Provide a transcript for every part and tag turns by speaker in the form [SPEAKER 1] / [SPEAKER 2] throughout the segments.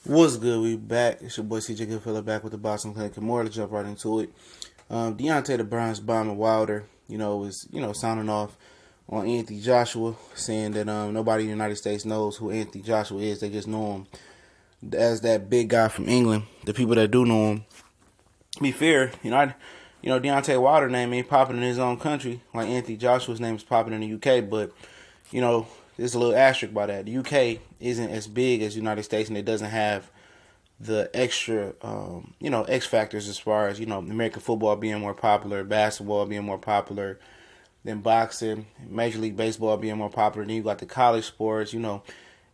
[SPEAKER 1] What's good? We back. It's your boy CJ Goodfellow back with the Boxing Clinic and more to jump right into it. Deontay the Bronze Bomber Wilder, was sounding off on Anthony Joshua, saying that nobody in the United States knows who Anthony Joshua is. They just know him as that big guy from England. The people that do know him, to be fair, Deontay Wilder name ain't popping in his own country like Anthony Joshua's name is popping in the UK, but there's a little asterisk by that. The UK isn't as big as the United States, and it doesn't have the extra, X factors as far as, American football being more popular, basketball being more popular than boxing, Major League Baseball being more popular. Then you got the college sports, and a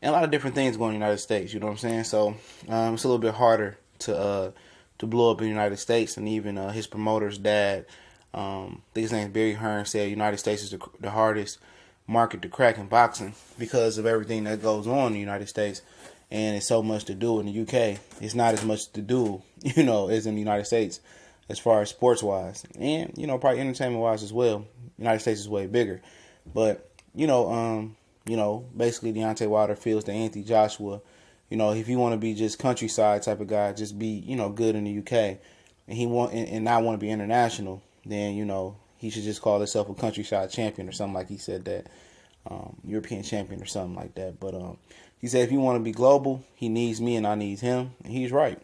[SPEAKER 1] lot of different things going in the United States, you know what I'm saying? So it's a little bit harder to blow up in the United States, and even his promoter's dad, I think his name is Barry Hearn, said United States is the hardest market to crack in boxing because of everything that goes on in the United States, and it's so much to do in the UK. It's not as much to do, as in the United States as far as sports wise, and probably entertainment wise as well. The United States is way bigger, but basically Deontay Wilder feels that Anthony Joshua, if you want to be just countryside type of guy, just be good in the UK, and he want and not want to be international, then he should just call himself a countryside champion or something, like he said that, European champion or something like that. But he said if you want to be global, he needs me and I need him, and he's right.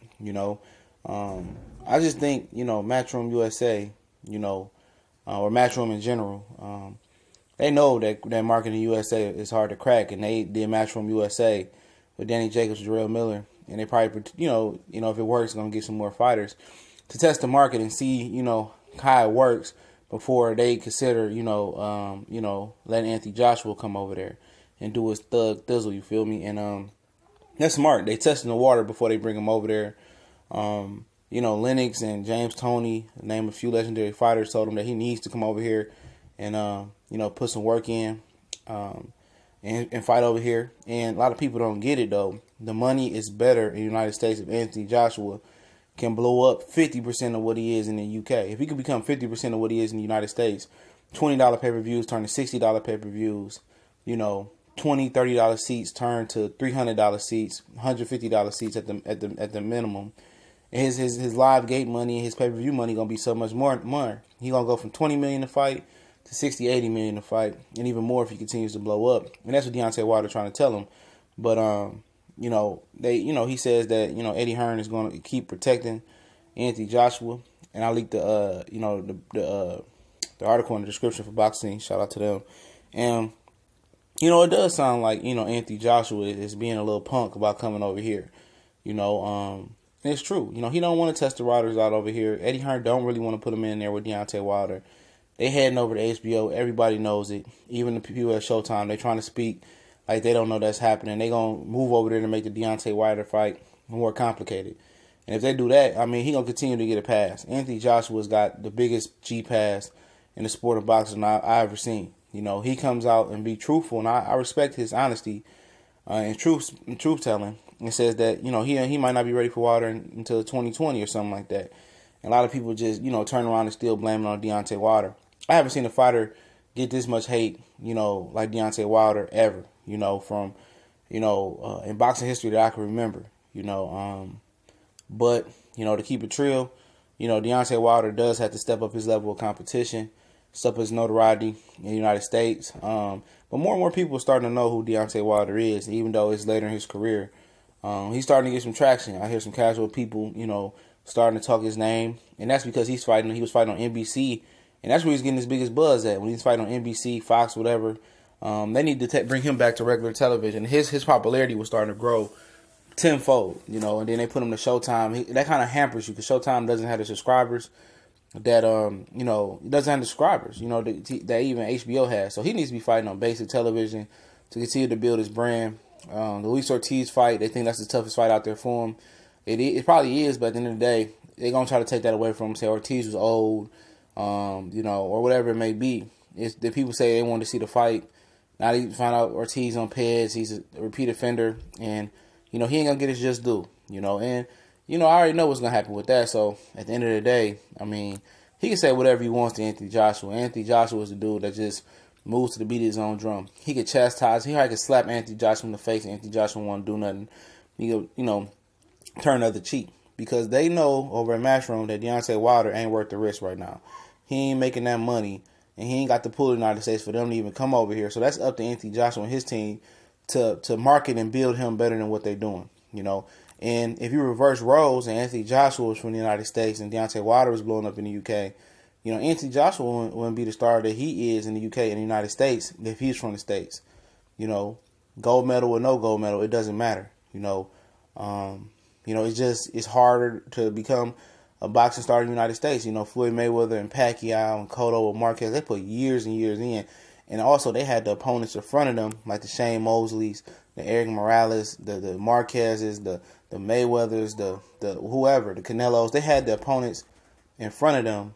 [SPEAKER 1] I just think Matchroom USA, or Matchroom in general, they know that market in the USA is hard to crack, and they did Matchroom USA with Danny Jacobs, Jarrell Miller, and they probably if it works, gonna get some more fighters to test the market and see how it works before they consider, letting Anthony Joshua come over there and do his thug thizzle, you feel me? And that's smart. They testing the water before they bring him over there. Lennox and James Toney, name a few legendary fighters, told him that he needs to come over here and, put some work in and fight over here. And a lot of people don't get it, though. The money is better in the United States if Anthony Joshua can blow up 50% of what he is in the UK. If he can become 50% of what he is in the United States, $20 pay-per-views turn to $60 pay-per-views, $20, $30 seats turn to $300 seats, $150 seats at the minimum. And his live gate money and his pay-per-view money gonna be so much more. He gonna go from $20 million to fight to $60, $80 million to fight, and even more if he continues to blow up. And that's what Deontay Wilder trying to tell him. But he says that Eddie Hearn is going to keep protecting Anthony Joshua, and I leaked the article in the description for Boxing. Shout out to them. And it does sound like Anthony Joshua is being a little punk about coming over here. It's true. He don't want to test the waters out over here. Eddie Hearn don't really want to put him in there with Deontay Wilder. They heading over to HBO. Everybody knows it. Even the people at Showtime, they trying to speak like they don't know that's happening. They gonna move over there to make the Deontay Wilder fight more complicated. And if they do that, he gonna continue to get a pass. Anthony Joshua's got the biggest G pass in the sport of boxing I ever seen. He comes out and be truthful, and I respect his honesty and truth telling. And says that he might not be ready for Wilder until 2020 or something like that. And a lot of people just turn around and still blame it on Deontay Wilder. I haven't seen a fighter get this much hate like Deontay Wilder ever. From in boxing history that I can remember. But to keep it real, Deontay Wilder does have to step up his level of competition, step up his notoriety in the United States. But more and more people are starting to know who Deontay Wilder is, even though it's later in his career. He's starting to get some traction. I hear some casual people, starting to talk his name, and that's because he was fighting on NBC, and that's where he's getting his biggest buzz at. When he's fighting on NBC, Fox, whatever, they need to bring him back to regular television. His popularity was starting to grow tenfold, and then they put him to Showtime. That kind of hampers you because Showtime doesn't have the subscribers that it doesn't have the subscribers, that even HBO has. So he needs to be fighting on basic television to continue to build his brand. The Luis Ortiz fight, they think that's the toughest fight out there for him. It probably is, but at the end of the day, they're gonna try to take that away from him. Say Ortiz was old, or whatever it may be. It's the people say they want to see the fight. Now they find out Ortiz on pads. He's a repeat offender, and he ain't gonna get his just due. And I already know what's gonna happen with that. So at the end of the day, he can say whatever he wants to Anthony Joshua. Anthony Joshua is the dude that just moves to the beat of his own drum. He could chastise. He could slap Anthony Joshua in the face. Anthony Joshua won't do nothing. He could, turn the other cheek, because they know over at Matchroom that Deontay Wilder ain't worth the risk right now. He ain't making that money, and he ain't got the pull in the United States for them to even come over here. So that's up to Anthony Joshua and his team to market and build him better than what they're doing, you know. And if you reverse roles and Anthony Joshua was from the United States and Deontay Wilder was blowing up in the UK, you know, Anthony Joshua wouldn't be the star that he is in the UK and the United States if he's from the States. You know, gold medal or no gold medal, it doesn't matter. It's harder to become a boxing star in the United States. You know, Floyd Mayweather and Pacquiao and Cotto and Marquez, they put years and years in. And also they had the opponents in front of them, like the Shane Mosleys, the Eric Morales, the Marquezes, the Mayweathers, the whoever, the Canelos. They had the opponents in front of them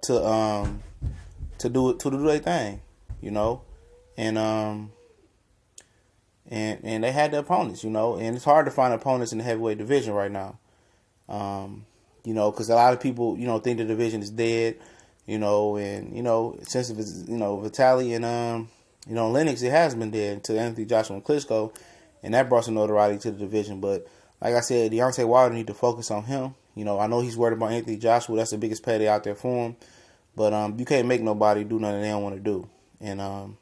[SPEAKER 1] to do their thing, you know. And they had the opponents, you know, and it's hard to find opponents in the heavyweight division right now. Because a lot of people, you know, think the division is dead, you know, and, you know, since, you know, Vitaly and, Lennox, it has been dead until Anthony Joshua and Klitschko, and that brought some notoriety to the division. But like I said, Deontay Wilder need to focus on him. You know, I know he's worried about Anthony Joshua. That's the biggest payday out there for him. But you can't make nobody do nothing they don't want to do. And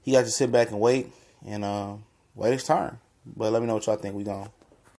[SPEAKER 1] he got to sit back and wait and wait his turn. But let me know what y'all think. We gone.